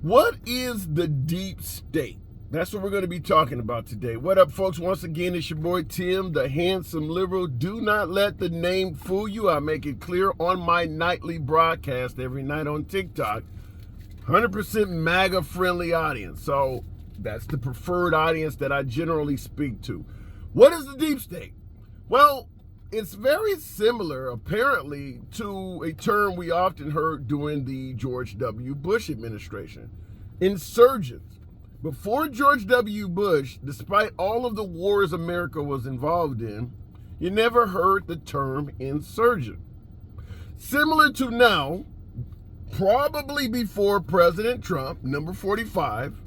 What is the deep state? That's what we're going to be talking about today. What up, folks? Once again, it's your boy Tim, the handsome liberal. Do not let the name fool you. I make it clear on my nightly broadcast every night on TikTok. 100% MAGA friendly audience. So that's the preferred audience that I generally speak to. What is the deep state? Well, it's very similar, apparently, to a term we often heard during the George W. Bush administration. Insurgents. Before George W. Bush, despite all of the wars America was involved in, you never heard the term insurgent. Similar to now, probably before President Trump, number 45,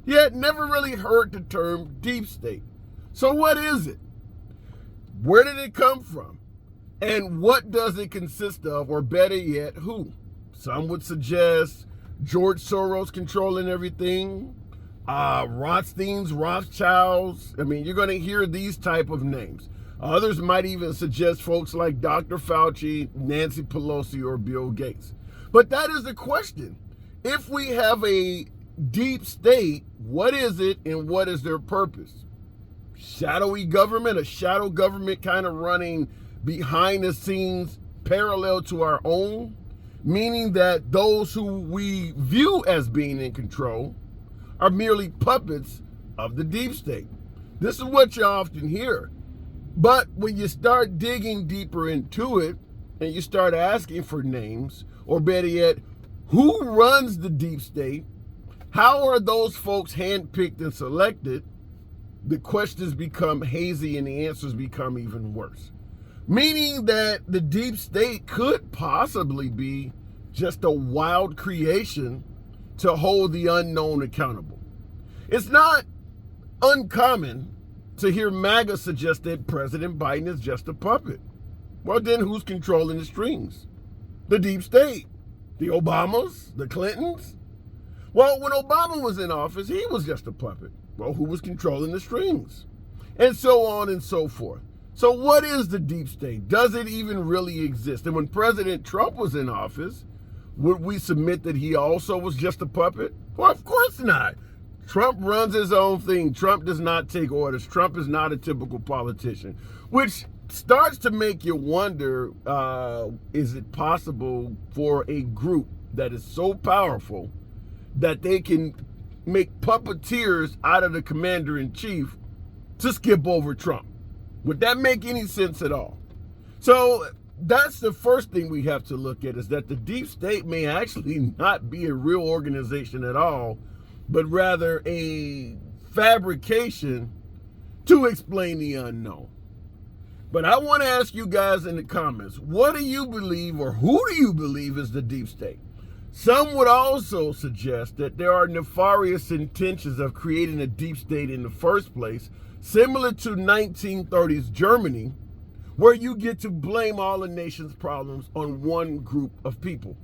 you had never really heard the term deep state. So what is it? Where did it come from? And what does it consist of? Or better yet, who? Some would suggest George Soros controlling everything, Rothstein's, Rothschilds. I mean, you're going to hear these type of names. Others might even suggest folks like Dr. Fauci, Nancy Pelosi, or Bill Gates. But that is the question. If we have a deep state, what is it and what is their purpose? Shadowy government, a shadow government kind of running behind the scenes parallel to our own, meaning that those who we view as being in control are merely puppets of the deep state. This is what you often hear. But when you start digging deeper into it and you start asking for names, or better yet, who runs the deep state, how are those folks handpicked and selected, the questions become hazy and the answers become even worse. Meaning that the deep state could possibly be just a wild creation to hold the unknown accountable. It's not uncommon to hear MAGA suggest that President Biden is just a puppet. Well, then who's controlling the strings? The deep state. The Obamas? The Clintons? Well, when Obama was in office, he was just a puppet. Well, who was controlling the strings? And so on and so forth. So what is the deep state? Does it even really exist? And when President Trump was in office, would we submit that he also was just a puppet? Well, of course not. Trump runs his own thing. Trump does not take orders. Trump is not a typical politician, which starts to make you wonder, is it possible for a group that is so powerful that they can make puppeteers out of the commander-in-chief to skip over Trump? Would that make any sense at all? So that's the first thing we have to look at, is that the deep state may actually not be a real organization at all, but rather a fabrication to explain the unknown. But I want to ask you guys in the comments, what do you believe, or who do you believe is the deep state? Some would also suggest that there are nefarious intentions of creating a deep state in the first place, similar to 1930s Germany, where you get to blame all the nation's problems on one group of people,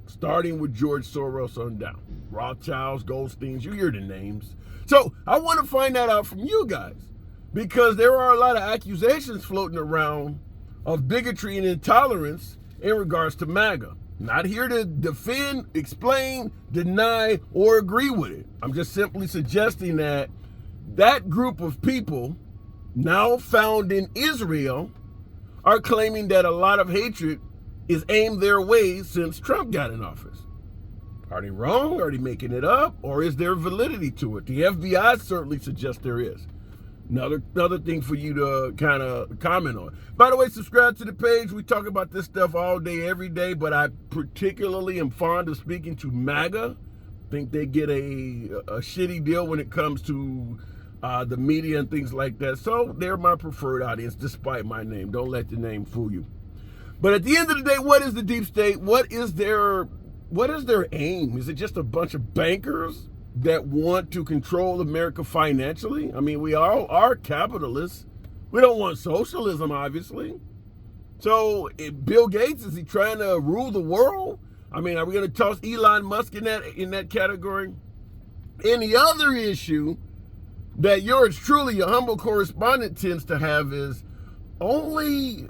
starting with George Soros on down. Rothschilds, Goldsteins, you hear the names. So I want to find that out from you guys, because there are a lot of accusations floating around of bigotry and intolerance in regards to MAGA. Not here to defend, explain, deny, or agree with it. I'm just simply suggesting that that group of people, now found in Israel, are claiming that a lot of hatred is aimed their way since Trump got in office. Are they wrong? Are they making it up? Or is there validity to it? The FBI certainly suggests there is. Another thing for you to kind of comment on. By the way, subscribe to the page. We talk about this stuff all day, every day, but I particularly am fond of speaking to MAGA. Think they get a shitty deal when it comes to the media and things like that. So they're my preferred audience, despite my name. Don't let the name fool you. But at the end of the day, what is the deep state? What is their aim? Is it just a bunch of bankers that want to control America financially? I mean, we all are capitalists. We don't want socialism, obviously. So Bill Gates, is he trying to rule the world? I mean, are we going to toss Elon Musk in that category? And the other issue that yours truly, your humble correspondent, tends to have is only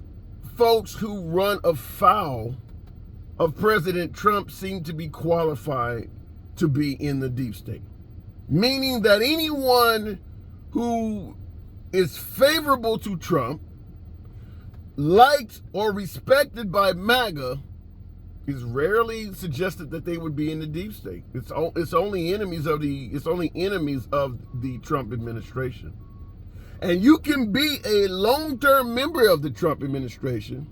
folks who run afoul of President Trump seem to be qualified to be in the deep state. Meaning that anyone who is favorable to Trump, liked or respected by MAGA, is rarely suggested that they would be in the deep state. It's only enemies of the Trump administration. And you can be a long-term member of the Trump administration,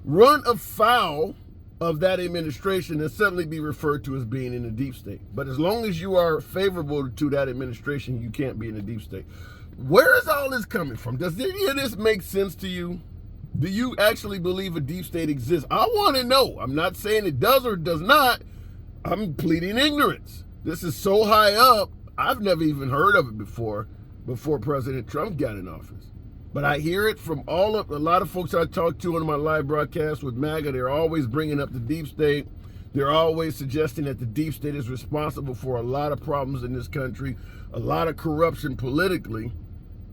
run afoul of that administration, and suddenly be referred to as being in the deep state. But as long as you are favorable to that administration, you can't be in the deep state. Where is all this coming from? Does any of this make sense to you? Do you actually believe a deep state exists? I want to know. I'm not saying it does or does not. I'm pleading ignorance. This is so high up, I've never even heard of it before President Trump got in office. But I hear it from a lot of folks I talk to on my live broadcast with MAGA. They're always bringing up the deep state. They're always suggesting that the deep state is responsible for a lot of problems in this country, a lot of corruption politically.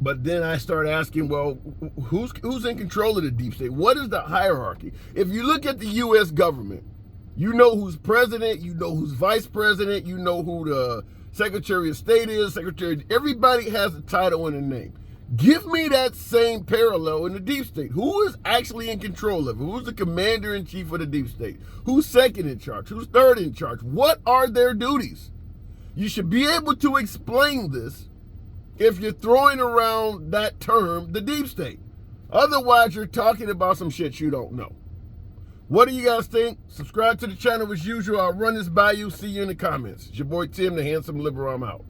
But then I start asking, well, who's in control of the deep state? What is the hierarchy? If you look at the U.S. government, you know who's president, you know who's vice president, you know who the Secretary of State is, everybody has a title and a name. Give me that same parallel in the deep state. Who is actually in control of it? Who's the commander-in-chief of the deep state? Who's second in charge? Who's third in charge? What are their duties? You should be able to explain this if you're throwing around that term, the deep state. Otherwise, you're talking about some shit you don't know. What do you guys think? Subscribe to the channel as usual. I'll run this by you. See you in the comments. It's your boy Tim, the Handsome Liberal. I'm out.